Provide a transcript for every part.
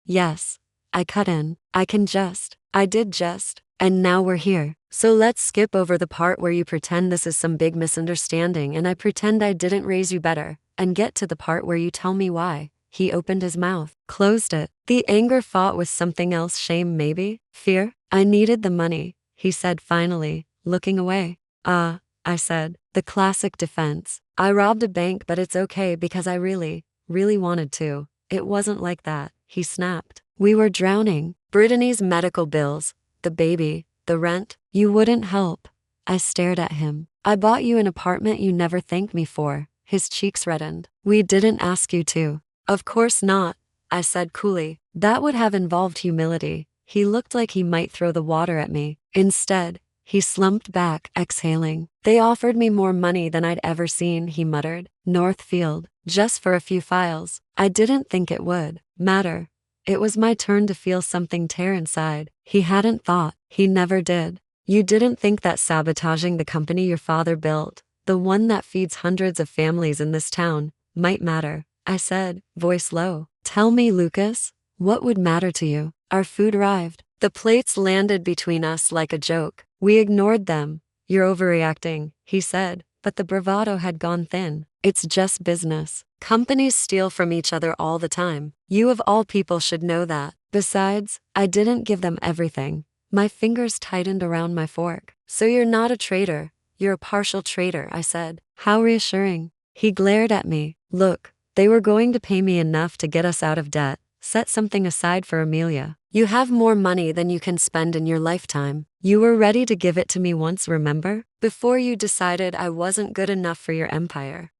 Yes. I cut in. I did just. And now we're here. So let's skip over the part where you pretend this is some big misunderstanding and I pretend I didn't raise you better, and get to the part where you tell me why. He opened his mouth, closed it. The anger fought with something else, shame maybe? Fear? I needed the money, he said finally, looking away. I said, the classic defense. I robbed a bank but it's okay because I really wanted to. It wasn't like that, he snapped. We were drowning. Brittany's medical bills, the baby, the rent. You wouldn't help. I stared at him. I bought you an apartment you never thanked me for. His cheeks reddened. We didn't ask you to. Of course not, I said coolly. That would have involved humility. He looked like he might throw the water at me. Instead, he slumped back, exhaling. They offered me more money than I'd ever seen, he muttered. Northfield, just for a few files. I didn't think it would matter. It was my turn to feel something tear inside. He hadn't thought. He never did. You didn't think that sabotaging the company your father built, the one that feeds hundreds of families in this town, might matter, I said, voice low. Tell me, Lucas, what would matter to you? Our food arrived. The plates landed between us like a joke. We ignored them. You're overreacting, he said, but the bravado had gone thin. It's just business. Companies steal from each other all the time. You of all people should know that. Besides, I didn't give them everything. My fingers tightened around my fork. So you're not a traitor. You're a partial traitor, I said. How reassuring. He glared at me. Look, they were going to pay me enough to get us out of debt. Set something aside for Amelia. You have more money than you can spend in your lifetime. You were ready to give it to me once, remember? Before you decided I wasn't good enough for your empire.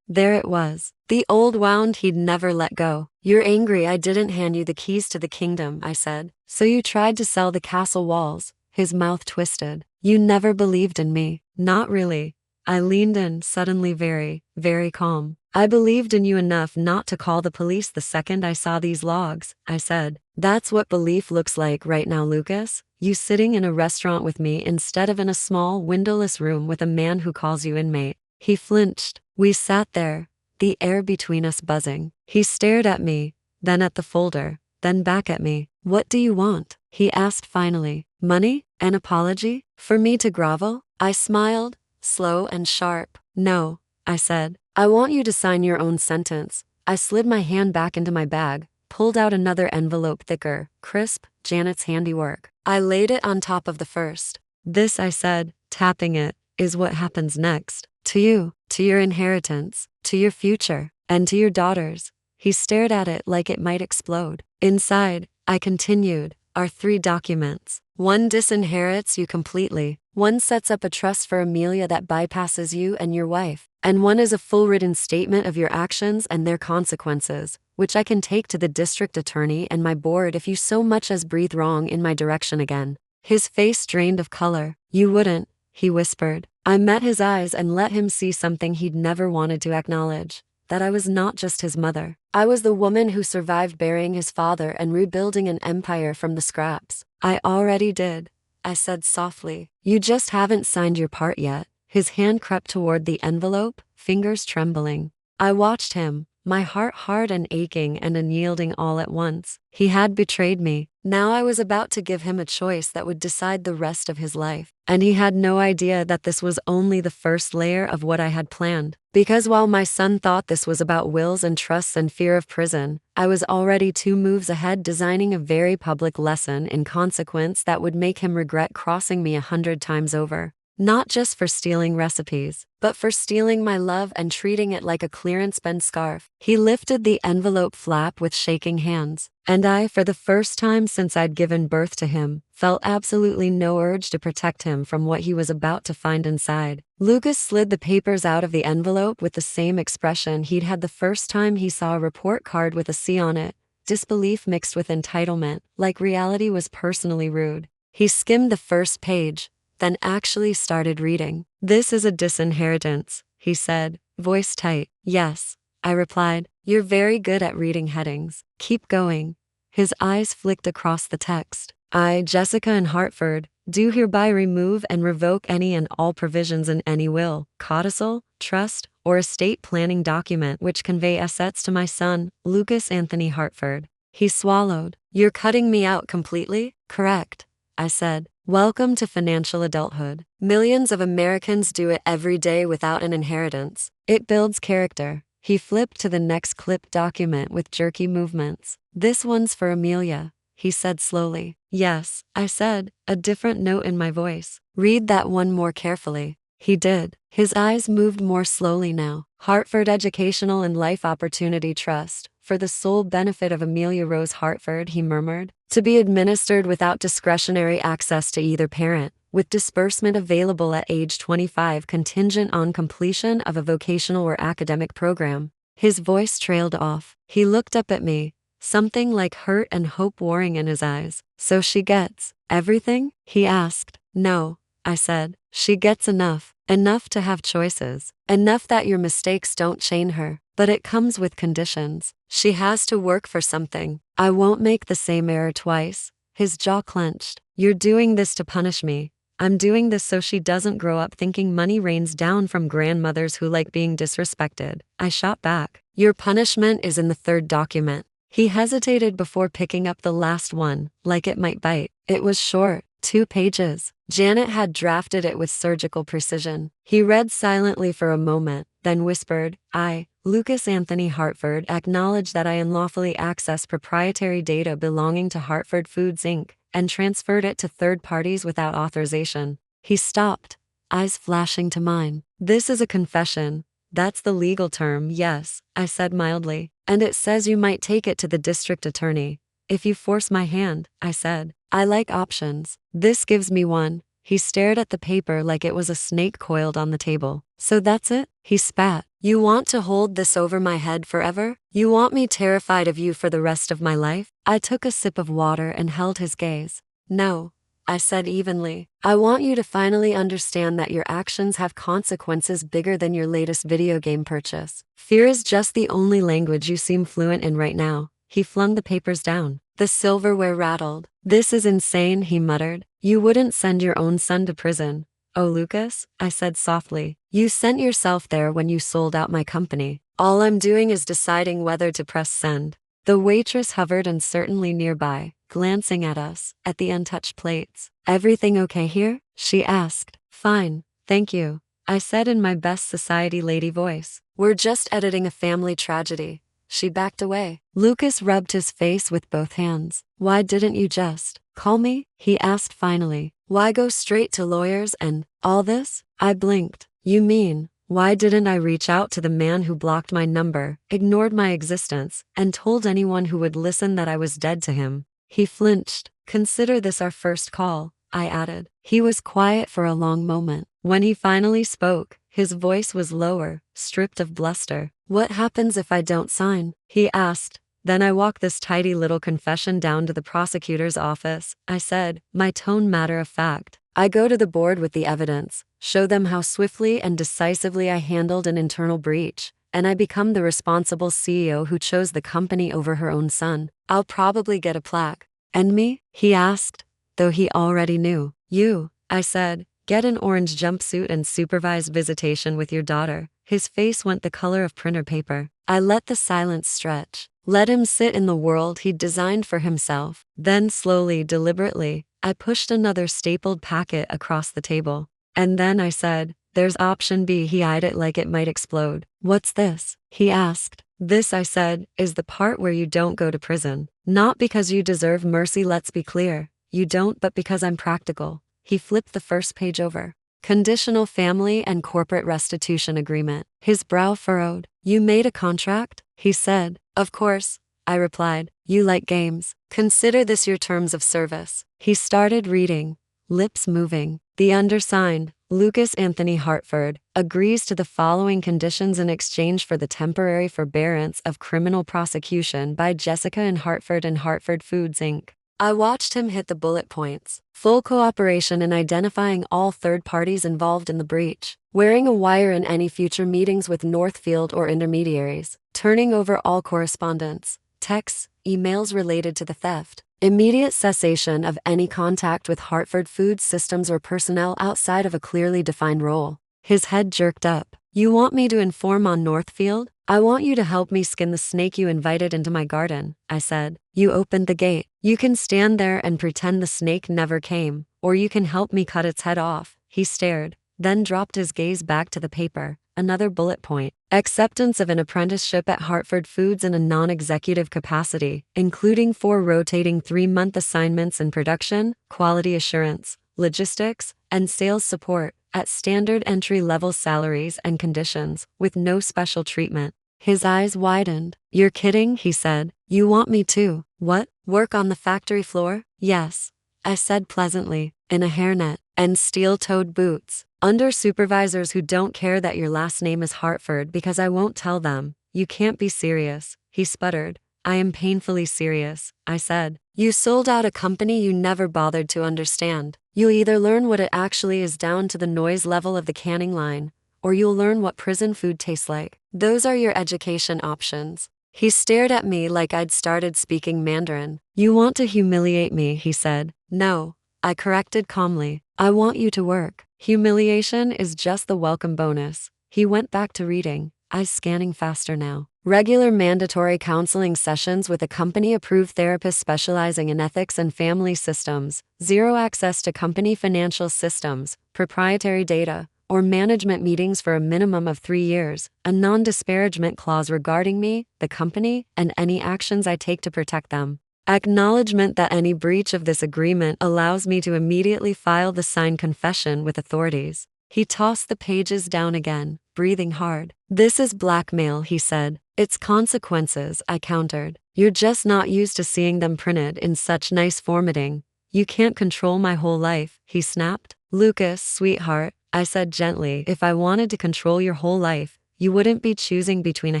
There it was. The old wound he'd never let go. You're angry I didn't hand you the keys to the kingdom, I said. So you tried to sell the castle walls. His mouth twisted. You never believed in me. Not really. I leaned in, suddenly very calm. I believed in you enough not to call the police the second I saw these logs, I said. That's what belief looks like right now, Lucas. You sitting in a restaurant with me instead of in a small, windowless room with a man who calls you inmate. He flinched. We sat there, the air between us buzzing. He stared at me, then at the folder, then back at me. What do you want? He asked finally. Money? An apology? For me to grovel? I smiled, slow and sharp. No, I said. I want you to sign your own sentence. I slid my hand back into my bag, pulled out another envelope thicker, crisp, Janet's handiwork. I laid it on top of the first. This, I said, tapping it, is what happens next. To you, to your inheritance, to your future, and to your daughters. He stared at it like it might explode. Inside, I continued, are 3 documents. One disinherits you completely. One sets up a trust for Amelia that bypasses you and your wife. And one is a full written statement of your actions and their consequences, which I can take to the district attorney and my board if you so much as breathe wrong in my direction again. His face drained of color. You wouldn't, he whispered. I met his eyes and let him see something he'd never wanted to acknowledge. That I was not just his mother. I was the woman who survived burying his father and rebuilding an empire from the scraps. I already did, I said softly. You just haven't signed your part yet. His hand crept toward the envelope, fingers trembling. I watched him, my heart hard and aching and unyielding all at once. He had betrayed me. Now I was about to give him a choice that would decide the rest of his life. And he had no idea that this was only the first layer of what I had planned. Because while my son thought this was about wills and trusts and fear of prison, I was already 2 moves ahead, designing a very public lesson in consequence that would make him regret crossing me 100 times over. Not just for stealing recipes, but for stealing my love and treating it like a clearance bin scarf. He lifted the envelope flap with shaking hands, and I, for the first time since I'd given birth to him, felt absolutely no urge to protect him from what he was about to find inside. Lucas slid the papers out of the envelope with the same expression he'd had the first time he saw a report card with a C on it, disbelief mixed with entitlement, like reality was personally rude. He skimmed the first page, then actually started reading. This is a disinheritance, he said, voice tight. Yes, I replied. You're very good at reading headings. Keep going. His eyes flicked across the text. I, Jessica in Hartford, do hereby remove and revoke any and all provisions in any will, codicil, trust, or estate planning document which convey assets to my son, Lucas Anthony Hartford. He swallowed. You're cutting me out completely? Correct, I said. Welcome to financial adulthood. Millions of Americans do it every day without an inheritance. It builds character. He flipped to the next clipped document with jerky movements. This one's for Amelia, he said slowly. Yes, I said, a different note in my voice. Read that one more carefully. He did. His eyes moved more slowly now. Hartford Educational and Life Opportunity Trust, for the sole benefit of Amelia Rose Hartford, he murmured, to be administered without discretionary access to either parent, with disbursement available at age 25 contingent on completion of a vocational or academic program. His voice trailed off. He looked up at me, something like hurt and hope warring in his eyes. So she gets everything? He asked. No, I said. She gets enough. Enough to have choices. Enough that your mistakes don't chain her. But it comes with conditions. She has to work for something. I won't make the same error twice. His jaw clenched. You're doing this to punish me. I'm doing this so she doesn't grow up thinking money rains down from grandmothers who like being disrespected. I shot back. Your punishment is in the third document. He hesitated before picking up the last one, like it might bite. It was short, 2 pages. Janet had drafted it with surgical precision. He read silently for a moment, then whispered, I, Lucas Anthony Hartford, acknowledge that I unlawfully accessed proprietary data belonging to Hartford Foods Inc. and transferred it to third parties without authorization. He stopped, eyes flashing to mine. This is a confession. That's the legal term, yes, I said mildly. And it says you might take it to the district attorney. If you force my hand, I said. I like options. This gives me one. He stared at the paper like it was a snake coiled on the table. So that's it? He spat. You want to hold this over my head forever? You want me terrified of you for the rest of my life? I took a sip of water and held his gaze. No, I said evenly. I want you to finally understand that your actions have consequences bigger than your latest video game purchase. Fear is just the only language you seem fluent in right now. He flung the papers down. The silverware rattled. This is insane, he muttered. You wouldn't send your own son to prison. Oh, Lucas, I said softly. You sent yourself there when you sold out my company. All I'm doing is deciding whether to press send. The waitress hovered uncertainly nearby, glancing at us, at the untouched plates. Everything okay here? She asked. Fine, thank you, I said in my best society lady voice. We're just editing a family tragedy. She backed away. Lucas rubbed his face with both hands. Why didn't you just call me? He asked finally. Why go straight to lawyers and all this? I blinked. You mean, why didn't I reach out to the man who blocked my number, ignored my existence, and told anyone who would listen that I was dead to him? He flinched. Consider this our first call, I added. He was quiet for a long moment. When he finally spoke, his voice was lower, stripped of bluster. What happens if I don't sign? He asked. Then I walk this tidy little confession down to the prosecutor's office, I said, my tone matter of fact. I go to the board with the evidence, show them how swiftly and decisively I handled an internal breach, and I become the responsible CEO who chose the company over her own son. I'll probably get a plaque. And me? He asked, though he already knew. You, I said, get an orange jumpsuit and supervise visitation with your daughter. His face went the color of printer paper. I let the silence stretch. Let him sit in the world he'd designed for himself. Then slowly, deliberately, I pushed another stapled packet across the table. And then I said, there's option B. He eyed it like it might explode. What's this? He asked. This, I said, is the part where you don't go to prison. Not because you deserve mercy, let's be clear. You don't, but because I'm practical. He flipped the first page over. Conditional family and corporate restitution agreement. His brow furrowed. You made a contract? He said. Of course, I replied. You like games. Consider this your terms of service. He started reading, lips moving. The undersigned, Lucas Anthony Hartford, agrees to the following conditions in exchange for the temporary forbearance of criminal prosecution by Jessica and Hartford Foods Inc. I watched him hit the bullet points. Full cooperation in identifying all third parties involved in the breach, wearing a wire in any future meetings with Northfield or intermediaries, turning over all correspondence, texts, emails related to the theft, immediate cessation of any contact with Hartford Foods systems or personnel outside of a clearly defined role. His head jerked up. You want me to inform on Northfield? I want you to help me skin the snake you invited into my garden, I said. You opened the gate. You can stand there and pretend the snake never came, or you can help me cut its head off. He stared, then dropped his gaze back to the paper. Another bullet point. Acceptance of an apprenticeship at Hartford Foods in a non-executive capacity, including 4 rotating 3-month assignments in production, quality assurance, logistics, and sales support, at standard entry-level salaries and conditions, with no special treatment. His eyes widened. You're kidding, he said. You want me to, what, work on the factory floor? Yes, I said pleasantly, in a hairnet and steel-toed boots, under supervisors who don't care that your last name is Hartford because I won't tell them. You can't be serious, he sputtered. I am painfully serious, I said. You sold out a company you never bothered to understand. You'll either learn what it actually is down to the noise level of the canning line, or you'll learn what prison food tastes like. Those are your education options. He stared at me like I'd started speaking Mandarin. You want to humiliate me, he said. No, I corrected calmly. I want you to work. Humiliation is just the welcome bonus. He went back to reading, eyes scanning faster now. Regular mandatory counseling sessions with a company-approved therapist specializing in ethics and family systems, 0 access to company financial systems, proprietary data, or management meetings for a minimum of 3 years, a non-disparagement clause regarding me, the company, and any actions I take to protect them. Acknowledgement that any breach of this agreement allows me to immediately file the signed confession with authorities. He tossed the pages down again, breathing hard. This is blackmail, he said. Its consequences, I countered. You're just not used to seeing them printed in such nice formatting. You can't control my whole life, he snapped. Lucas, sweetheart, I said gently, if I wanted to control your whole life, you wouldn't be choosing between a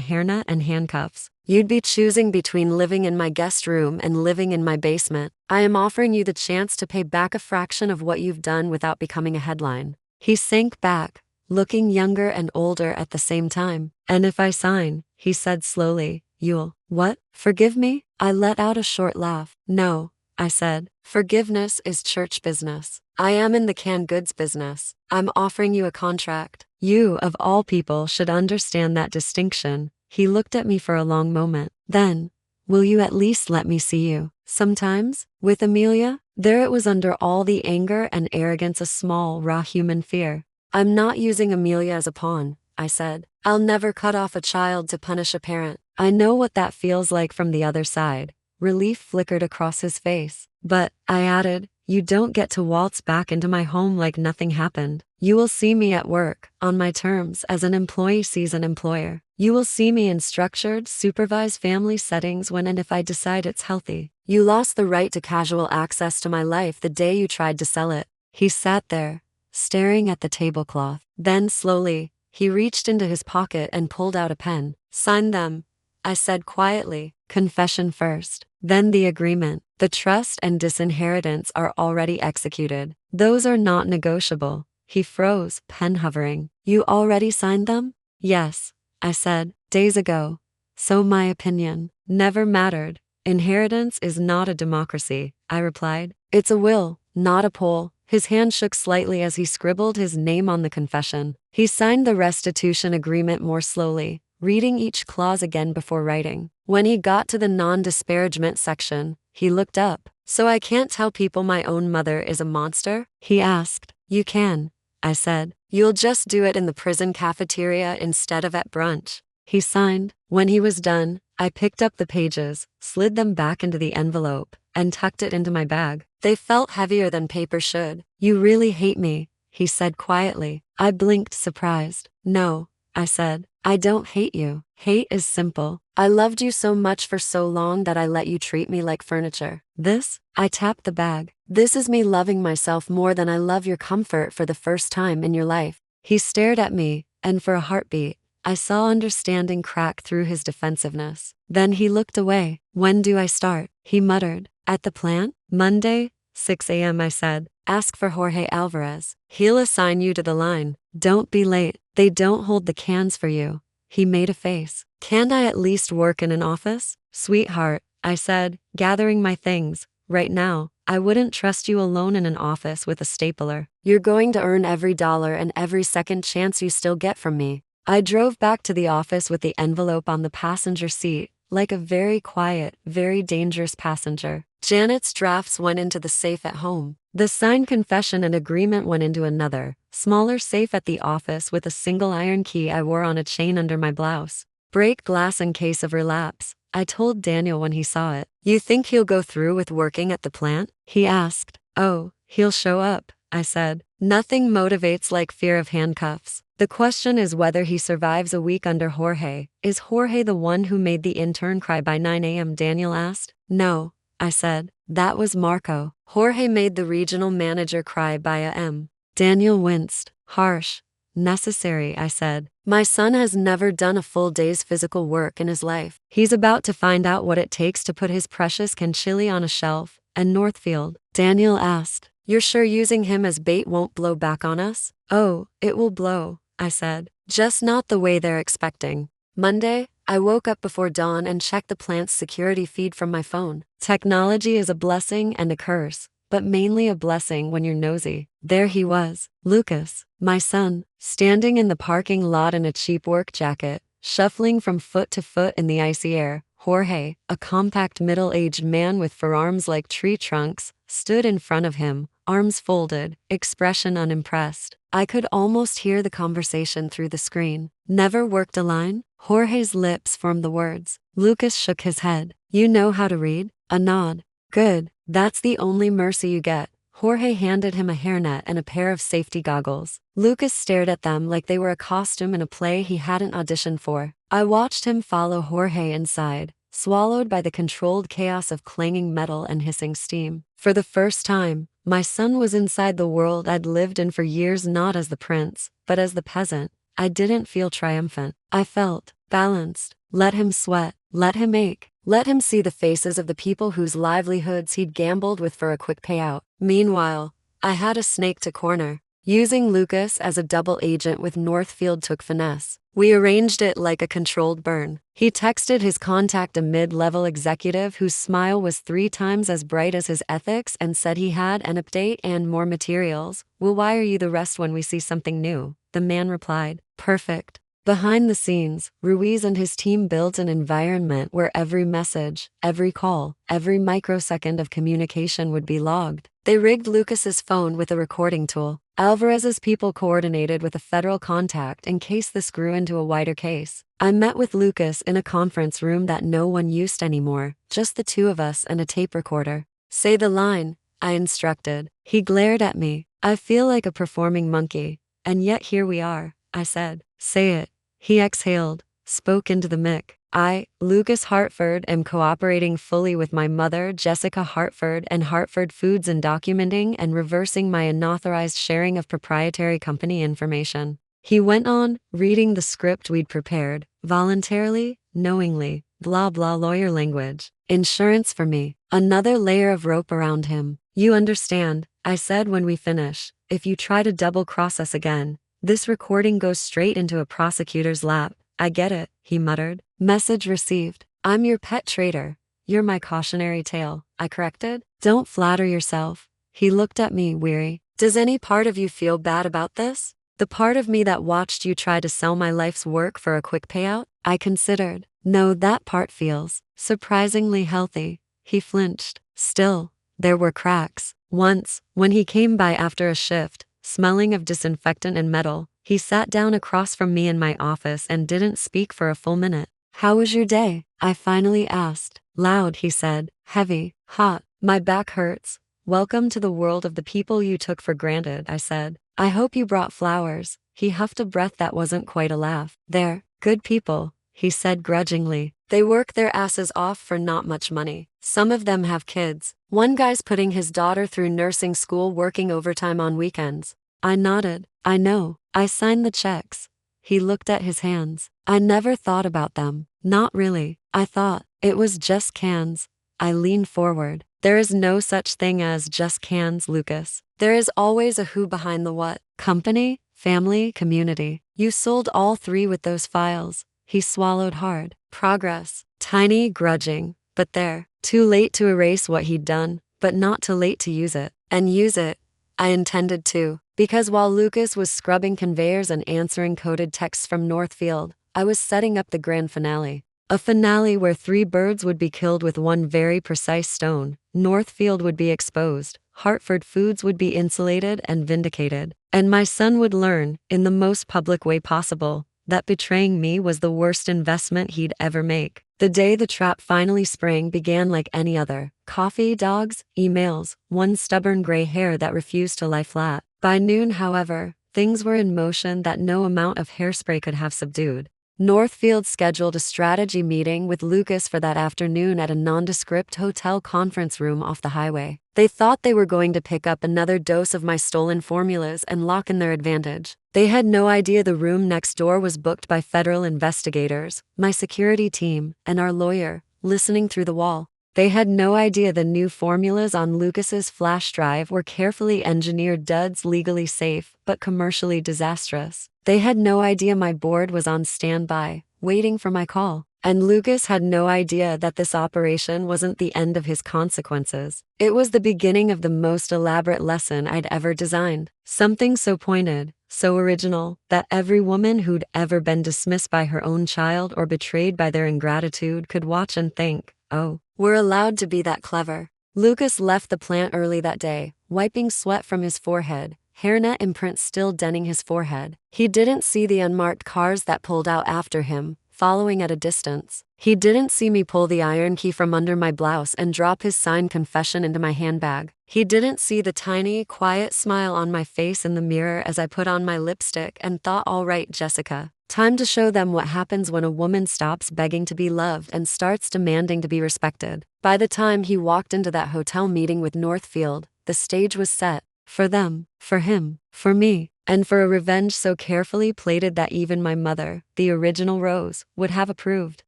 hairnet and handcuffs. You'd be choosing between living in my guest room and living in my basement. I am offering you the chance to pay back a fraction of what you've done without becoming a headline. He sank back, looking younger and older at the same time. And if I sign, he said slowly, you'll, what, forgive me? I let out a short laugh. No, I said, forgiveness is church business. I am in the canned goods business. I'm offering you a contract. You, of all people, should understand that distinction. He looked at me for a long moment. Then, will you at least let me see you? Sometimes, with Amelia, there it was under all the anger and arrogance a small, raw human fear. I'm not using Amelia as a pawn, I said. I'll never cut off a child to punish a parent. I know what that feels like from the other side. Relief flickered across his face. But, I added, you don't get to waltz back into my home like nothing happened. You will see me at work, on my terms as an employee sees an employer. You will see me in structured, supervised family settings when and if I decide it's healthy. You lost the right to casual access to my life the day you tried to sell it. He sat there, staring at the tablecloth. Then slowly, he reached into his pocket and pulled out a pen. Sign them, I said quietly. Confession first, then the agreement. The trust and disinheritance are already executed. Those are not negotiable. He froze, pen hovering. You already signed them? Yes, I said, days ago. So my opinion never mattered. Inheritance is not a democracy, I replied. It's a will, not a poll. His hand shook slightly as he scribbled his name on the confession. He signed the restitution agreement more slowly, reading each clause again before writing. When he got to the non-disparagement section, he looked up. So I can't tell people my own mother is a monster? He asked. You can, I said. You'll just do it in the prison cafeteria instead of at brunch. He signed. When he was done, I picked up the pages, slid them back into the envelope, and tucked it into my bag. They felt heavier than paper should. You really hate me, he said quietly. I blinked, surprised. No, I said. I don't hate you. Hate is simple. I loved you so much for so long that I let you treat me like furniture. This, I tapped the bag. This is me loving myself more than I love your comfort for the first time in your life. He stared at me, and for a heartbeat, I saw understanding crack through his defensiveness. Then he looked away. When do I start? He muttered. At the plant? Monday, 6 a.m. I said. Ask for Jorge Alvarez. He'll assign you to the line. Don't be late. They don't hold the cans for you. He made a face. Can't I at least work in an office? Sweetheart, I said, gathering my things. Right now, I wouldn't trust you alone in an office with a stapler. You're going to earn every dollar and every second chance you still get from me. I drove back to the office with the envelope on the passenger seat, like a very quiet, very dangerous passenger. Janet's drafts went into the safe at home. The signed confession and agreement went into another, smaller safe at the office with a single iron key I wore on a chain under my blouse. Break glass in case of relapse, I told Daniel when he saw it. You think he'll go through with working at the plant? He asked. Oh, he'll show up, I said. Nothing motivates like fear of handcuffs. The question is whether he survives a week under Jorge. Is Jorge the one who made the intern cry by 9 a.m.? Daniel asked. No, I said. That was Marco. Jorge made the regional manager cry by a.m. Daniel winced. Harsh. Necessary, I said. My son has never done a full day's physical work in his life. He's about to find out what it takes to put his precious can chili on a shelf. And Northfield? Daniel asked. You're sure using him as bait won't blow back on us? Oh, it will blow, I said. Just not the way they're expecting. Monday, I woke up before dawn and checked the plant's security feed from my phone. Technology is a blessing and a curse, but mainly a blessing when you're nosy. There he was, Lucas, my son, standing in the parking lot in a cheap work jacket, shuffling from foot to foot in the icy air. Jorge, a compact middle-aged man with forearms like tree trunks, stood in front of him, arms folded, expression unimpressed. I could almost hear the conversation through the screen. Never worked a line? Jorge's lips formed the words. Lucas shook his head. You know how to read? A nod. Good. That's the only mercy you get. Jorge handed him a hairnet and a pair of safety goggles. Lucas stared at them like they were a costume in a play he hadn't auditioned for. I watched him follow Jorge inside, swallowed by the controlled chaos of clanging metal and hissing steam. For the first time, my son was inside the world I'd lived in for years, not as the prince, but as the peasant. I didn't feel triumphant. I felt balanced. Let him sweat. Let him ache. Let him see the faces of the people whose livelihoods he'd gambled with for a quick payout. Meanwhile, I had a snake to corner. Using Lucas as a double agent with Northfield took finesse. We arranged it like a controlled burn. He texted his contact, a mid-level executive whose smile was 3 times as bright as his ethics, and said he had an update and more materials. We'll wire you the rest when we see something new. The man replied. Perfect. Behind the scenes, Ruiz and his team built an environment where every message, every call, every microsecond of communication would be logged. They rigged Lucas's phone with a recording tool. Alvarez's people coordinated with a federal contact in case this grew into a wider case. I met with Lucas in a conference room that no one used anymore, just the 2 of us and a tape recorder. Say the line, I instructed. He glared at me. I feel like a performing monkey. And yet here we are, I said. Say it. He exhaled, spoke into the mic. I, Lucas Hartford, am cooperating fully with my mother, Jessica Hartford, and Hartford Foods in documenting and reversing my unauthorized sharing of proprietary company information. He went on, reading the script we'd prepared, voluntarily, knowingly, blah blah lawyer language. Insurance for me. Another layer of rope around him. You understand, I said when we finish. If you try to double-cross us again, this recording goes straight into a prosecutor's lap. I get it, he muttered. Message received. I'm your pet traitor. You're my cautionary tale, I corrected. Don't flatter yourself. He looked at me, weary. Does any part of you feel bad about this? The part of me that watched you try to sell my life's work for a quick payout? I considered. No, that part feels surprisingly healthy. He flinched. Still, there were cracks. Once, when he came by after a shift, smelling of disinfectant and metal, he sat down across from me in my office and didn't speak for a full minute. How was your day? I finally asked. Loud, he said. Heavy. Hot. My back hurts. Welcome to the world of the people you took for granted, I said. I hope you brought flowers. He huffed a breath that wasn't quite a laugh. They're good people, he said grudgingly. They work their asses off for not much money. Some of them have kids. One guy's putting his daughter through nursing school, working overtime on weekends. I nodded. I know. I signed the checks. He looked at his hands. I never thought about them. Not really. I thought it was just cans. I leaned forward. There is no such thing as just cans, Lucas. There is always a who behind the what. Company, family, community. You sold all 3 with those files. He swallowed hard. Progress. Tiny, grudging. But there. Too late to erase what he'd done, but not too late to use it. And use it. I intended to. Because while Lucas was scrubbing conveyors and answering coded texts from Northfield, I was setting up the grand finale. A finale where 3 birds would be killed with one very precise stone. Northfield would be exposed, Hartford Foods would be insulated and vindicated, and my son would learn, in the most public way possible, that betraying me was the worst investment he'd ever make. The day the trap finally sprang began like any other. Coffee, dogs, emails, one stubborn gray hair that refused to lie flat. By noon, however, things were in motion that no amount of hairspray could have subdued. Northfield scheduled a strategy meeting with Lucas for that afternoon at a nondescript hotel conference room off the highway. They thought they were going to pick up another dose of my stolen formulas and lock in their advantage. They had no idea the room next door was booked by federal investigators, my security team, and our lawyer, listening through the wall. They had no idea the new formulas on Lucas's flash drive were carefully engineered duds, legally safe, but commercially disastrous. They had no idea my board was on standby, waiting for my call. And Lucas had no idea that this operation wasn't the end of his consequences. It was the beginning of the most elaborate lesson I'd ever designed. Something so pointed, so original, that every woman who'd ever been dismissed by her own child or betrayed by their ingratitude could watch and think, oh, we're allowed to be that clever. Lucas left the plant early that day, wiping sweat from his forehead, hairnet imprints still denting his forehead. He didn't see the unmarked cars that pulled out after him, following at a distance. He didn't see me pull the iron key from under my blouse and drop his signed confession into my handbag. He didn't see the tiny, quiet smile on my face in the mirror as I put on my lipstick and thought, all right, Jessica. Time to show them what happens when a woman stops begging to be loved and starts demanding to be respected. By the time he walked into that hotel meeting with Northfield, the stage was set. For them, for him, for me, and for a revenge so carefully plated that even my mother, the original Rose, would have approved.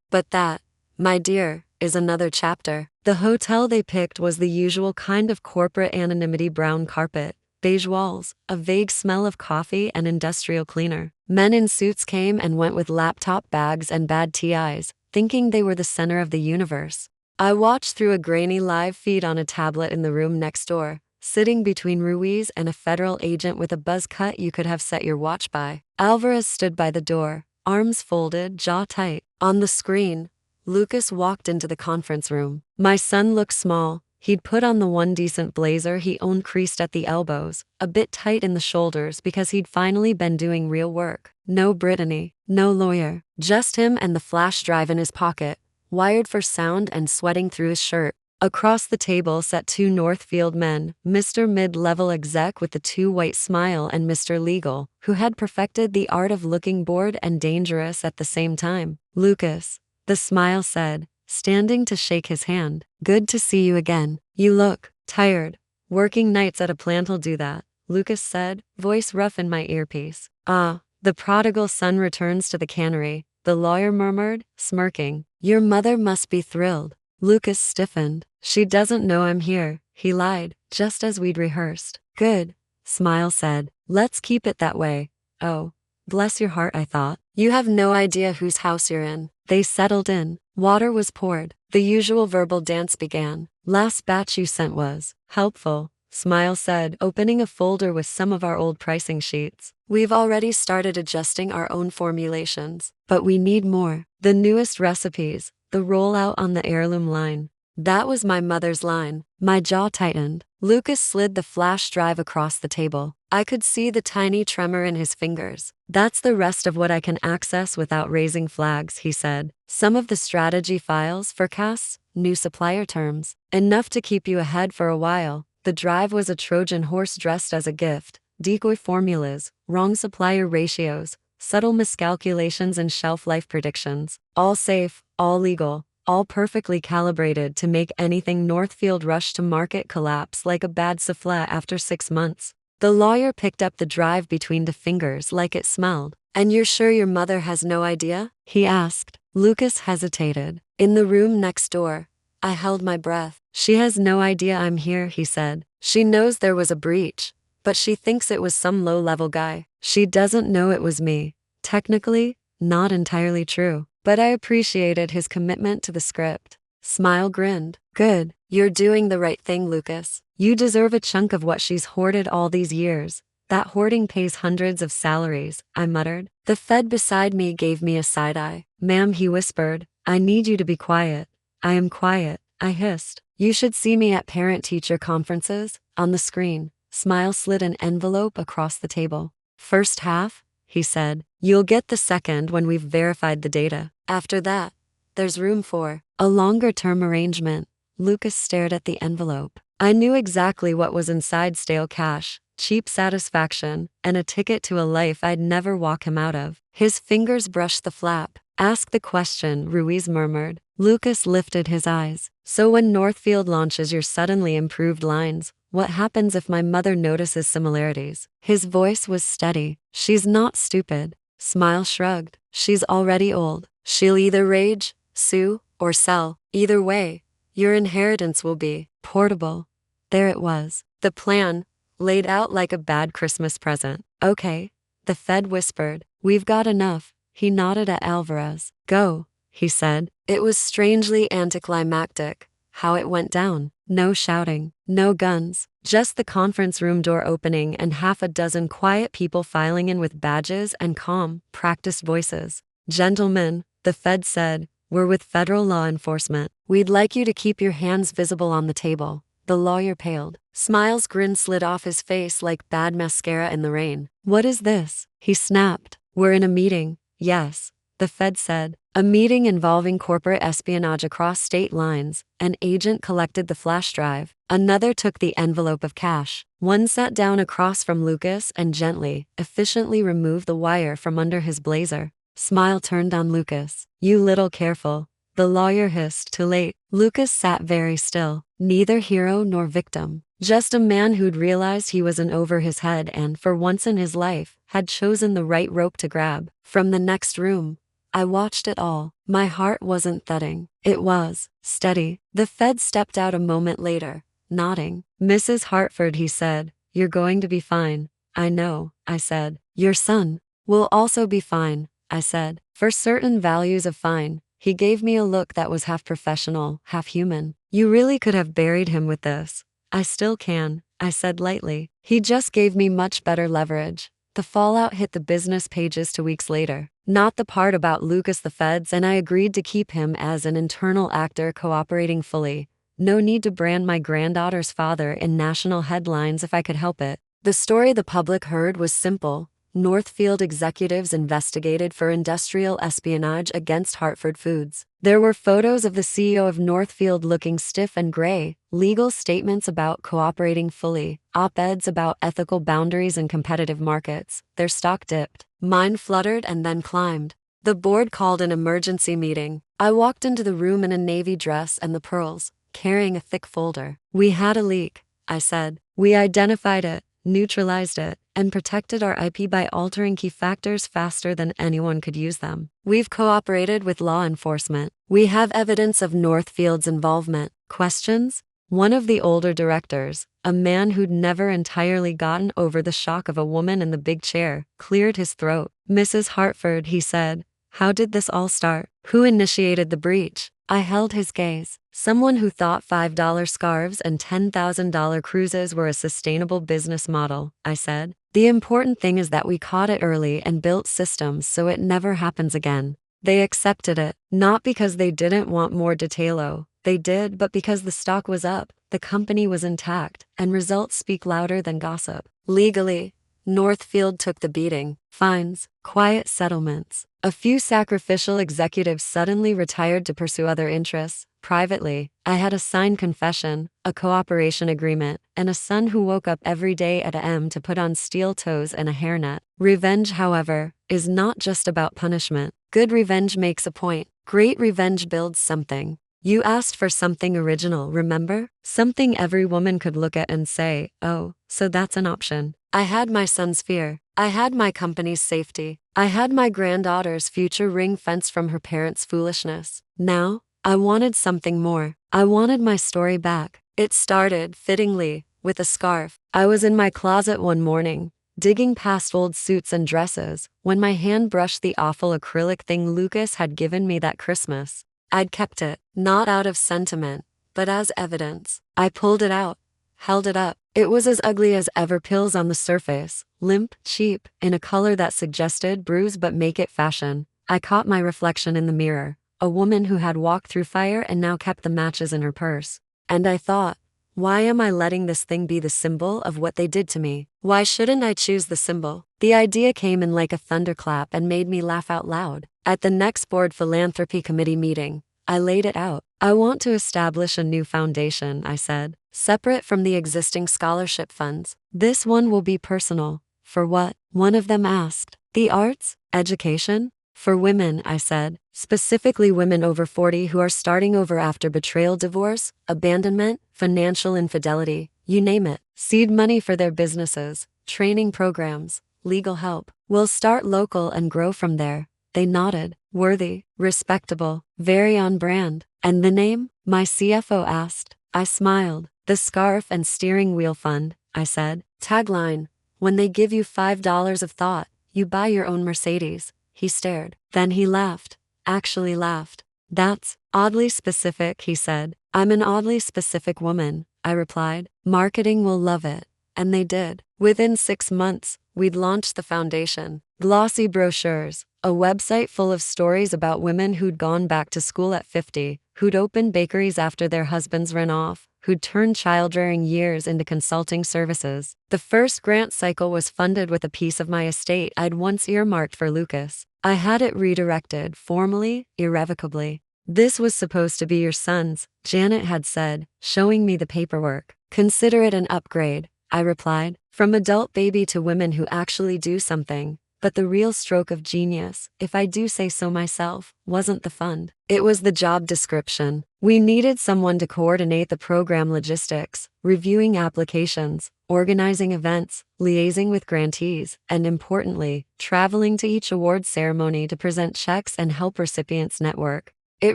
But that, my dear, is another chapter. The hotel they picked was the usual kind of corporate anonymity: brown carpet, beige walls, a vague smell of coffee and industrial cleaner. Men in suits came and went with laptop bags and bad TIs, thinking they were the center of the universe. I watched through a grainy live feed on a tablet in the room next door, sitting between Ruiz and a federal agent with a buzz cut you could have set your watch by. Alvarez stood by the door, arms folded, jaw tight. On the screen, Lucas walked into the conference room. My son looked small. He'd put on the one decent blazer he owned, creased at the elbows, a bit tight in the shoulders because he'd finally been doing real work. No Brittany, no lawyer, just him and the flash drive in his pocket, wired for sound and sweating through his shirt. Across the table sat 2 Northfield men, Mr. Mid-Level Exec with the too white smile and Mr. Legal, who had perfected the art of looking bored and dangerous at the same time. Lucas, the smile said, standing to shake his hand. Good to see you again. You look tired. Working nights at a plant'll do that, Lucas said, voice rough in my earpiece. Ah, the prodigal son returns to the cannery, the lawyer murmured, smirking. Your mother must be thrilled. Lucas stiffened. She doesn't know I'm here, he lied, just as we'd rehearsed. Good, Smile said. Let's keep it that way. Oh, bless your heart, I thought. You have no idea whose house you're in. They settled in. Water was poured. The usual verbal dance began. Last batch you sent was helpful, Smile said, opening a folder with some of our old pricing sheets. We've already started adjusting our own formulations, but we need more. The newest recipes, the rollout on the heirloom line. That was my mother's line. My jaw tightened. Lucas slid the flash drive across the table. I could see the tiny tremor in his fingers. That's the rest of what I can access without raising flags, he said. Some of the strategy files, forecasts, new supplier terms. Enough to keep you ahead for a while. The drive was a Trojan horse dressed as a gift. Decoy formulas, wrong supplier ratios, subtle miscalculations and shelf life predictions. All safe, all legal, all perfectly calibrated to make anything Northfield rush to market collapse like a bad souffle after 6 months. The lawyer picked up the drive between the fingers like it smelled. And you're sure your mother has no idea? He asked. Lucas hesitated. In the room next door. I held my breath. She has no idea I'm here, he said. She knows there was a breach, but she thinks it was some low-level guy. She doesn't know it was me. Technically, not entirely true. But I appreciated his commitment to the script. Smile grinned. Good. You're doing the right thing, Lucas. You deserve a chunk of what she's hoarded all these years. That hoarding pays hundreds of salaries, I muttered. The Fed beside me gave me a side eye. Ma'am, he whispered, I need you to be quiet. I am quiet, I hissed. You should see me at parent-teacher conferences. On the screen, Smile slid an envelope across the table. First half, he said. You'll get the second when we've verified the data. After that, there's room for a longer-term arrangement. Lucas stared at the envelope. I knew exactly what was inside: stale cash, cheap satisfaction, and a ticket to a life I'd never walk him out of. His fingers brushed the flap. Ask the question, Ruiz murmured. Lucas lifted his eyes. So when Northfield launches your suddenly improved lines, what happens if my mother notices similarities? His voice was steady. She's not stupid. Smile shrugged. She's already old. She'll either rage, sue, or sell. Either way, your inheritance will be portable. There it was. The plan, laid out like a bad Christmas present. Okay, the Fed whispered. We've got enough. He nodded at Alvarez. Go, he said. It was strangely anticlimactic, how it went down. No shouting, no guns, just the conference room door opening and half a dozen quiet people filing in with badges and calm, practiced voices. Gentlemen, the Fed said, we're with federal law enforcement. We'd like you to keep your hands visible on the table. The lawyer paled. Smile's grin slid off his face like bad mascara in the rain. What is this? He snapped. We're in a meeting. Yes, the Fed said. A meeting involving corporate espionage across state lines. An agent collected the flash drive. Another took the envelope of cash. One sat down across from Lucas and gently, efficiently removed the wire from under his blazer. Smile turned on Lucas. You little careful. The lawyer hissed. Too late. Lucas sat very still. Neither hero nor victim. Just a man who'd realized he was in over his head and, for once in his life, had chosen the right rope to grab. From the next room, I watched it all. My heart wasn't thudding. It was steady. The Fed stepped out a moment later, nodding. Mrs. Hartford, he said, you're going to be fine. I know, I said. Your son will also be fine, I said. For certain values of fine. He gave me a look that was half professional, half human. You really could have buried him with this. I still can, I said lightly. He just gave me much better leverage. The fallout hit the business pages 2 weeks later. Not the part about Lucas, the Feds, and I agreed to keep him as an internal actor cooperating fully. No need to brand my granddaughter's father in national headlines if I could help it. The story the public heard was simple. Northfield executives investigated for industrial espionage against Hartford Foods. There were photos of the CEO of Northfield looking stiff and gray, legal statements about cooperating fully, op-eds about ethical boundaries in competitive markets. Their stock dipped. Mine fluttered and then climbed. The board called an emergency meeting. I walked into the room in a navy dress and the pearls, carrying a thick folder. We had a leak, I said. We identified it, neutralized it, and protected our IP by altering key factors faster than anyone could use them. We've cooperated with law enforcement. We have evidence of Northfield's involvement. Questions? One of the older directors, a man who'd never entirely gotten over the shock of a woman in the big chair, cleared his throat. Mrs. Hartford, he said, how did this all start? Who initiated the breach? I held his gaze. Someone who thought $5 scarves and $10,000 cruises were a sustainable business model, I said. The important thing is that we caught it early and built systems so it never happens again. They accepted it, not because they didn't want more detail. They did, but because the stock was up, the company was intact, and results speak louder than gossip. Legally, Northfield took the beating. Fines, quiet settlements. A few sacrificial executives suddenly retired to pursue other interests. Privately, I had a signed confession, a cooperation agreement, and a son who woke up every day at a.m. to put on steel toes and a hairnet. Revenge, however, is not just about punishment. Good revenge makes a point. Great revenge builds something. You asked for something original, remember? Something every woman could look at and say, oh, so that's an option. I had my son's fear. I had my company's safety. I had my granddaughter's future ring-fenced from her parents' foolishness. Now, I wanted something more. I wanted my story back. It started, fittingly, with a scarf. I was in my closet one morning, digging past old suits and dresses, when my hand brushed the awful acrylic thing Lucas had given me that Christmas. I'd kept it, not out of sentiment, but as evidence. I pulled it out, held it up. It was as ugly as ever pills on the surface, limp, cheap, in a color that suggested bruise but make it fashion. I caught my reflection in the mirror, a woman who had walked through fire and now kept the matches in her purse. And I thought, why am I letting this thing be the symbol of what they did to me? Why shouldn't I choose the symbol? The idea came in like a thunderclap and made me laugh out loud. At the next board philanthropy committee meeting, I laid it out. I want to establish a new foundation, I said, separate from the existing scholarship funds. This one will be personal. For what? One of them asked. The arts? Education? For women, I said, specifically women over 40 who are starting over after betrayal, divorce, abandonment, financial infidelity, you name it. Seed money for their businesses, training programs, legal help. We'll start local and grow from there. They nodded. Worthy, respectable, very on brand. And the name? My CFO asked. I smiled. The Scarf and Steering Wheel Fund, I said. Tagline: when they give you $5 of thought, you buy your own Mercedes. He stared. Then he laughed. Actually laughed. That's oddly specific, he said. I'm an oddly specific woman, I replied. Marketing will love it. And they did. Within 6 months, we'd launched the foundation. Glossy brochures, a website full of stories about women who'd gone back to school at 50, who'd opened bakeries after their husbands ran off, who'd turned child-rearing years into consulting services. The first grant cycle was funded with a piece of my estate I'd once earmarked for Lucas. I had it redirected, formally, irrevocably. This was supposed to be your son's, Janet had said, showing me the paperwork. Consider it an upgrade, I replied, from adult baby to women who actually do something. But the real stroke of genius, if I do say so myself, wasn't the fund. It was the job description. We needed someone to coordinate the program logistics, reviewing applications, organizing events, liaising with grantees, and importantly, traveling to each award ceremony to present checks and help recipients network. It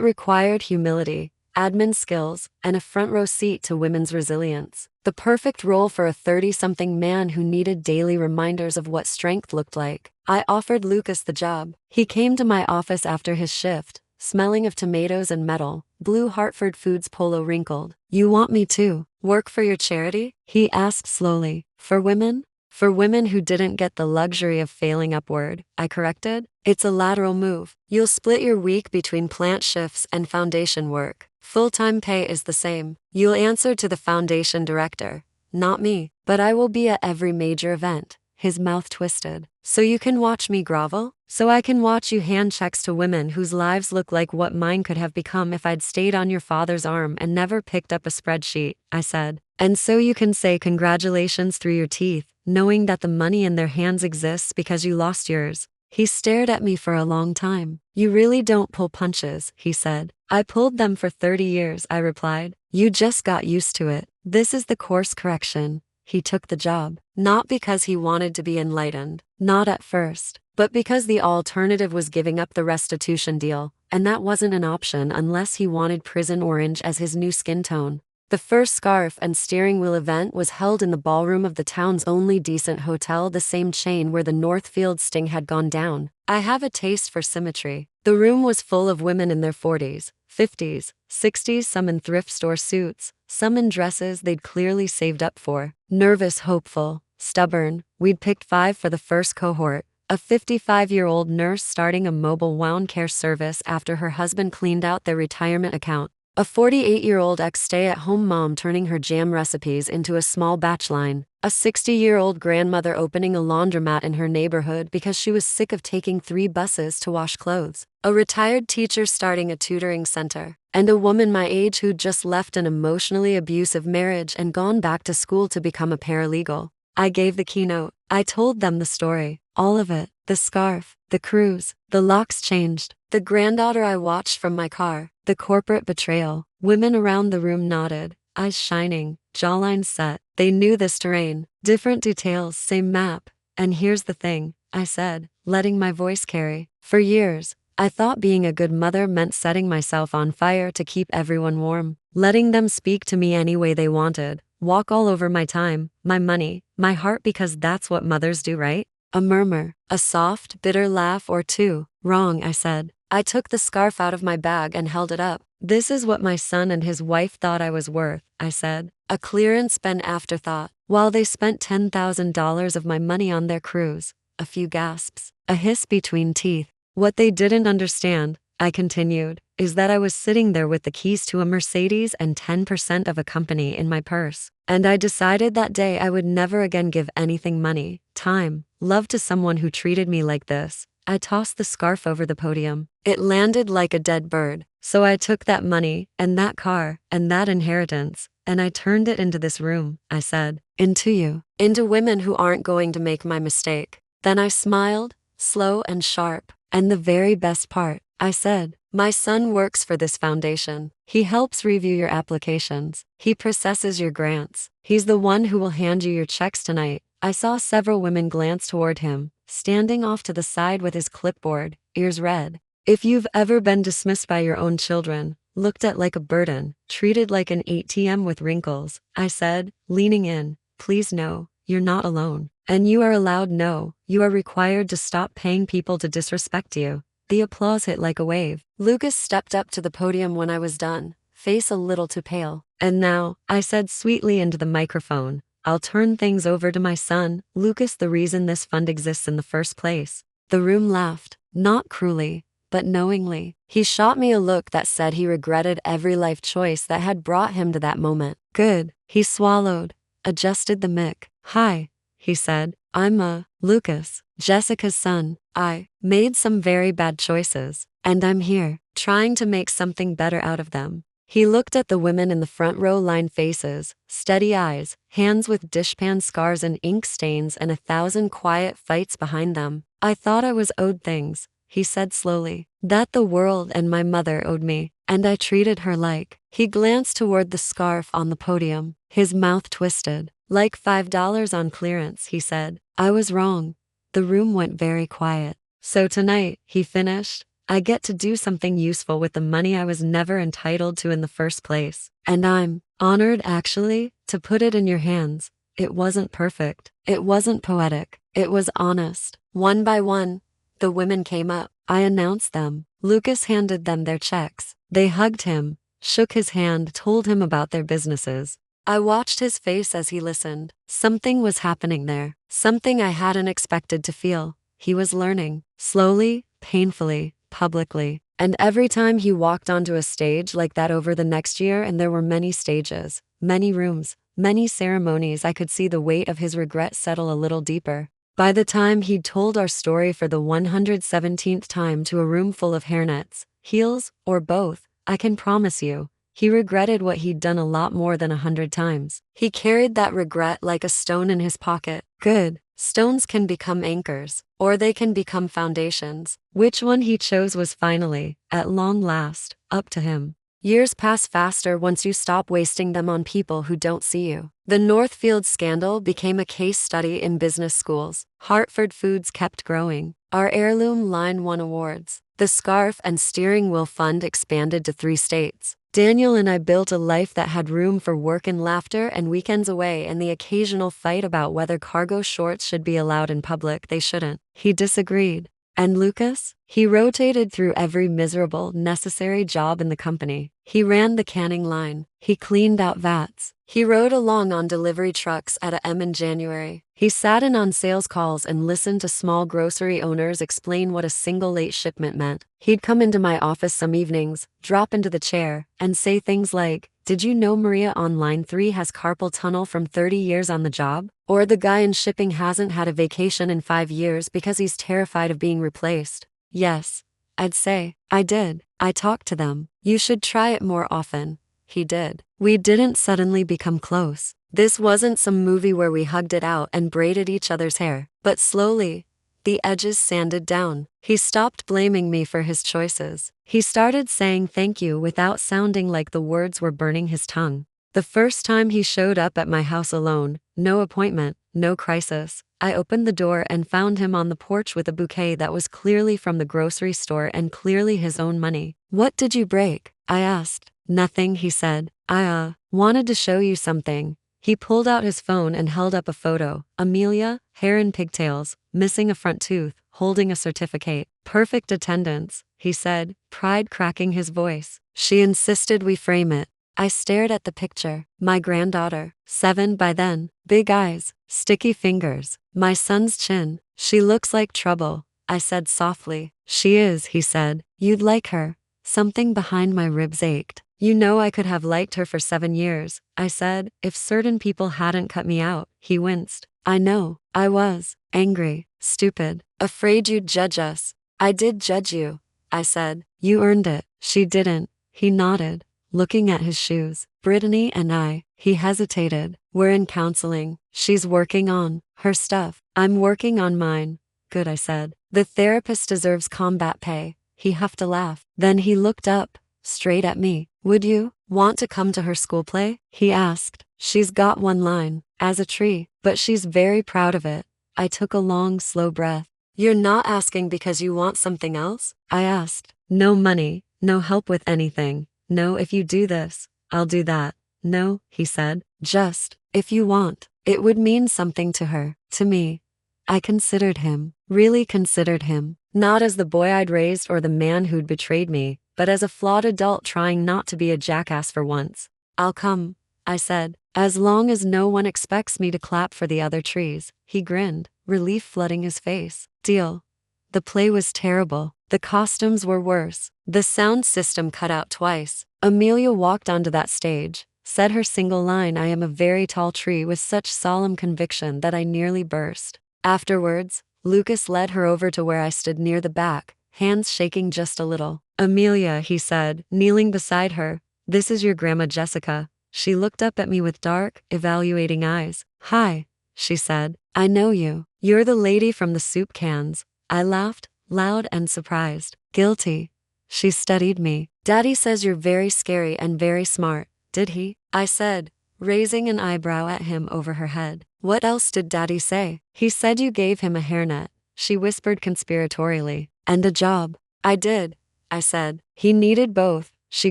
required humility, admin skills, and a front-row seat to women's resilience. The perfect role for a 30-something man who needed daily reminders of what strength looked like. I offered Lucas the job. He came to my office after his shift, smelling of tomatoes and metal, blue Hartford Foods polo wrinkled. You want me to work for your charity? He asked slowly. For women? For women who didn't get the luxury of failing upward, I corrected. It's a lateral move. You'll split your week between plant shifts and foundation work. Full-time pay is the same. You'll answer to the foundation director, not me, but I will be at every major event. His mouth twisted. So you can watch me grovel? So I can watch you hand checks to women whose lives look like what mine could have become if I'd stayed on your father's arm and never picked up a spreadsheet, I said. And so you can say congratulations through your teeth, knowing that the money in their hands exists because you lost yours. He stared at me for a long time. You really don't pull punches, he said. I pulled them for 30 years, I replied. You just got used to it. This is the course correction. He took the job, not because he wanted to be enlightened, not at first, but because the alternative was giving up the restitution deal, and that wasn't an option unless he wanted prison orange as his new skin tone. The first Scarf and Steering Wheel event was held in the ballroom of the town's only decent hotel, the same chain where the Northfield sting had gone down. I have a taste for symmetry. The room was full of women in their 40s, 50s, 60s, some in thrift store suits, some in dresses they'd clearly saved up for. Nervous, hopeful, stubborn. We'd picked 5 for the first cohort. A 55-year-old nurse starting a mobile wound care service after her husband cleaned out their retirement account. A 48-year-old ex-stay-at-home mom turning her jam recipes into a small batch line. A 60-year-old grandmother opening a laundromat in her neighborhood because she was sick of taking 3 buses to wash clothes. A retired teacher starting a tutoring center. And a woman my age who'd just left an emotionally abusive marriage and gone back to school to become a paralegal. I gave the keynote. I told them the story. All of it. The scarf, the cruise, the locks changed, the granddaughter I watched from my car, the corporate betrayal. Women around the room nodded, eyes shining, jawline set. They knew this terrain. Different details, same map. And here's the thing, I said, letting my voice carry. For years, I thought being a good mother meant setting myself on fire to keep everyone warm, letting them speak to me any way they wanted, walk all over my time, my money, my heart, because that's what mothers do, right? A murmur, a soft, bitter laugh or two. Wrong, I said. I took the scarf out of my bag and held it up. This is what my son and his wife thought I was worth, I said. A clearance bin afterthought. While they spent $10,000 of my money on their cruise. A few gasps. A hiss between teeth. What they didn't understand, I continued, is that I was sitting there with the keys to a Mercedes and 10% of a company in my purse. And I decided that day I would never again give anything money, time, love to someone who treated me like this. I tossed the scarf over the podium. It landed like a dead bird. So I took that money, and that car, and that inheritance, and I turned it into this room, I said. Into you. Into women who aren't going to make my mistake. Then I smiled, slow and sharp. And the very best part, I said, my son works for this foundation. He helps review your applications. He processes your grants. He's the one who will hand you your checks tonight. I saw several women glance toward him, standing off to the side with his clipboard, ears red. If you've ever been dismissed by your own children, looked at like a burden, treated like an ATM with wrinkles, I said, leaning in, please know, you're not alone. And you are allowed no, you are required to stop paying people to disrespect you. The applause hit like a wave. Lucas stepped up to the podium when I was done, face a little too pale. And now, I said sweetly into the microphone, I'll turn things over to my son, Lucas, the reason this fund exists in the first place. The room laughed, not cruelly, but knowingly. He shot me a look that said he regretted every life choice that had brought him to that moment. Good. He swallowed, adjusted the mic. Hi, he said. I'm Lucas, Jessica's son. I made some very bad choices, and I'm here, trying to make something better out of them. He looked at the women in the front row, lined faces, steady eyes, hands with dishpan scars and ink stains and 1,000 quiet fights behind them. I thought I was owed things, he said slowly, that the world and my mother owed me, and I treated her like. He glanced toward the scarf on the podium, his mouth twisted. Like $5 on clearance, he said. I was wrong. The room went very quiet. So tonight, he finished, I get to do something useful with the money I was never entitled to in the first place. And I'm honored, actually, to put it in your hands. It wasn't perfect. It wasn't poetic. It was honest. One by one, the women came up. I announced them. Lucas handed them their checks. They hugged him, shook his hand, told him about their businesses. I watched his face as he listened. Something was happening there. Something I hadn't expected to feel. He was learning. Slowly, painfully, publicly. And every time he walked onto a stage like that over the next year, and there were many stages, many rooms, many ceremonies, I could see the weight of his regret settle a little deeper. By the time he'd told our story for the 117th time to a room full of hairnets, heels, or both, I can promise you, he regretted what he'd done a lot more than 100 times. He carried that regret like a stone in his pocket. Good. Stones can become anchors, or they can become foundations. Which one he chose was finally, at long last, up to him. Years pass faster once you stop wasting them on people who don't see you. The Northfield scandal became a case study in business schools. Hartford Foods kept growing. Our heirloom line won awards. The Scarf and Steering Wheel Fund expanded to 3 states. Daniel and I built a life that had room for work and laughter and weekends away and the occasional fight about whether cargo shorts should be allowed in public. They shouldn't. He disagreed. And Lucas? He rotated through every miserable, necessary job in the company. He ran the canning line. He cleaned out vats. He rode along on delivery trucks at a M in January. He sat in on sales calls and listened to small grocery owners explain what a single late shipment meant. He'd come into my office some evenings, drop into the chair, and say things like, "Did you know Maria on line 3 has carpal tunnel from 30 years on the job?" Or "The guy in shipping hasn't had a vacation in 5 years because he's terrified of being replaced." Yes, I'd say, I did. I talked to them. You should try it more often. He did. We didn't suddenly become close. This wasn't some movie where we hugged it out and braided each other's hair. But slowly, the edges sanded down. He stopped blaming me for his choices. He started saying thank you without sounding like the words were burning his tongue. The first time he showed up at my house alone, no appointment, no crisis, I opened the door and found him on the porch with a bouquet that was clearly from the grocery store and clearly his own money. "What did you break?" I asked. "Nothing," he said. I wanted to show you something." He pulled out his phone and held up a photo. Amelia, hair in pigtails, missing a front tooth, holding a certificate. Perfect attendance. he said, pride cracking his voice. She insisted we frame it. I stared at the picture. My granddaughter, 7 by then, big eyes, sticky fingers, my son's chin. She looks like trouble, I said softly. She is, he said. You'd like her. Something behind my ribs ached. You know I could have liked her for 7 years, I said, if certain people hadn't cut me out. He winced. I know. I was angry, stupid, afraid you'd judge us. I did judge you, I said. You earned it. She didn't. He nodded, looking at his shoes. Brittany and I, he hesitated. We're in counseling. She's working on her stuff. I'm working on mine. Good, I said. The therapist deserves combat pay. He huffed a laugh. Then he looked up, straight at me. Would you want to come to her school play? He asked. She's got one line, as a tree, but she's very proud of it. I took a long, slow breath. You're not asking because you want something else? I asked. No money, no help with anything. No, if you do this, I'll do that. No, he said. Just, if you want. It would mean something to her, to me. I considered him, really considered him, not as the boy I'd raised or the man who'd betrayed me, but as a flawed adult trying not to be a jackass for once. I'll come, I said, as long as no one expects me to clap for the other trees. He grinned, relief flooding his face. Deal. The play was terrible. The costumes were worse. The sound system cut out twice. Amelia walked onto that stage, said her single line, I am a very tall tree, with such solemn conviction that I nearly burst. Afterwards, Lucas led her over to where I stood near the back, hands shaking just a little. Amelia, he said, kneeling beside her, this is your grandma Jessica. She looked up at me with dark, evaluating eyes. Hi, she said. I know you. You're the lady from the soup cans. I laughed, loud and surprised. Guilty. She studied me. Daddy says you're very scary and very smart. Did he? I said, raising an eyebrow at him over her head. What else did Daddy say? He said you gave him a hairnet, she whispered conspiratorially. And a job. I did, I said. He needed both. She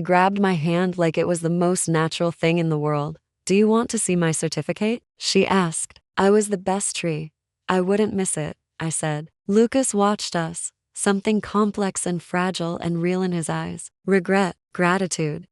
grabbed my hand like it was the most natural thing in the world. Do you want to see my certificate? She asked. I was the best tree. I wouldn't miss it, I said. Lucas watched us, something complex and fragile and real in his eyes. Regret, gratitude,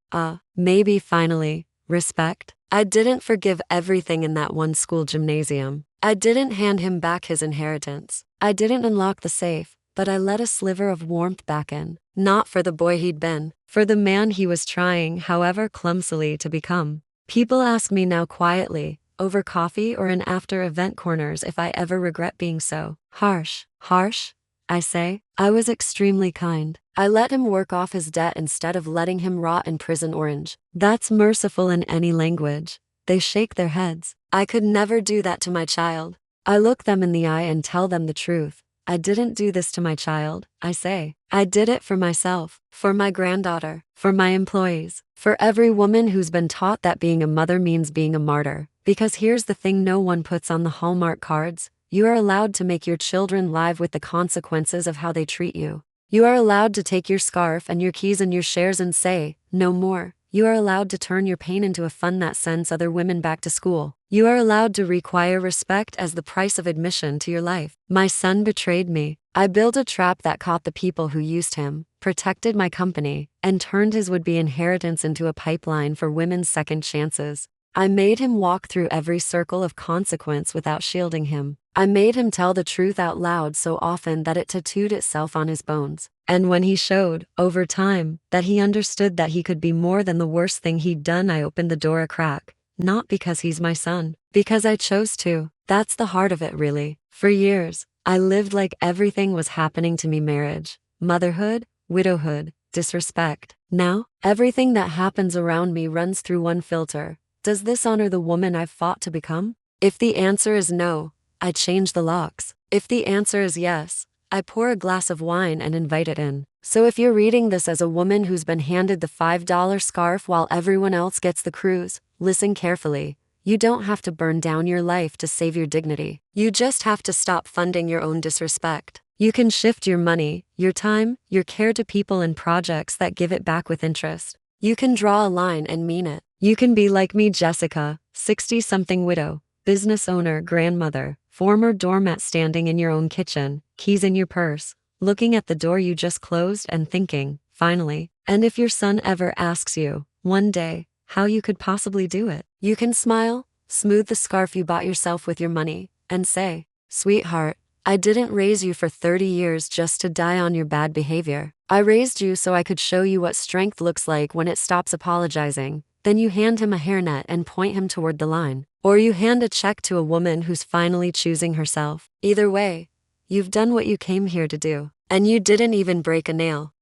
maybe finally, respect. I didn't forgive everything in that one school gymnasium. I didn't hand him back his inheritance. I didn't unlock the safe, but I let a sliver of warmth back in. Not for the boy he'd been, for the man he was trying, however clumsily, to become. People ask me now quietly, over coffee or in after-event corners, if I ever regret being so harsh. Harsh? I say. I was extremely kind. I let him work off his debt instead of letting him rot in prison orange. That's merciful in any language. They shake their heads. I could never do that to my child. I look them in the eye and tell them the truth. I didn't do this to my child, I say. I did it for myself, for my granddaughter, for my employees, for every woman who's been taught that being a mother means being a martyr. Because here's the thing no one puts on the Hallmark cards. You are allowed to make your children live with the consequences of how they treat you. You are allowed to take your scarf and your keys and your shares and say, no more. You are allowed to turn your pain into a fund that sends other women back to school. You are allowed to require respect as the price of admission to your life. My son betrayed me. I built a trap that caught the people who used him, protected my company, and turned his would-be inheritance into a pipeline for women's second chances. I made him walk through every circle of consequence without shielding him. I made him tell the truth out loud so often that it tattooed itself on his bones. And when he showed, over time, that he understood that he could be more than the worst thing he'd done, I opened the door a crack. Not because he's my son, because I chose to. That's the heart of it, really. For years, I lived like everything was happening to me: marriage, motherhood, widowhood, disrespect. Now, everything that happens around me runs through one filter. Does this honor the woman I've fought to become? If the answer is no, I change the locks. If the answer is yes, I pour a glass of wine and invite it in. So if you're reading this as a woman who's been handed the $5 scarf while everyone else gets the cruise, listen carefully. You don't have to burn down your life to save your dignity. You just have to stop funding your own disrespect. You can shift your money, your time, your care to people and projects that give it back with interest. You can draw a line and mean it. You can be like me, Jessica, 60-something widow, business owner, grandmother, former doormat standing in your own kitchen, keys in your purse, looking at the door you just closed and thinking, finally. And if your son ever asks you, one day, how you could possibly do it, you can smile, smooth the scarf you bought yourself with your money, and say, "Sweetheart, I didn't raise you for 30 years just to die on your bad behavior. I raised you so I could show you what strength looks like when it stops apologizing." Then you hand him a hairnet and point him toward the line. Or you hand a check to a woman who's finally choosing herself. Either way, you've done what you came here to do. And you didn't even break a nail.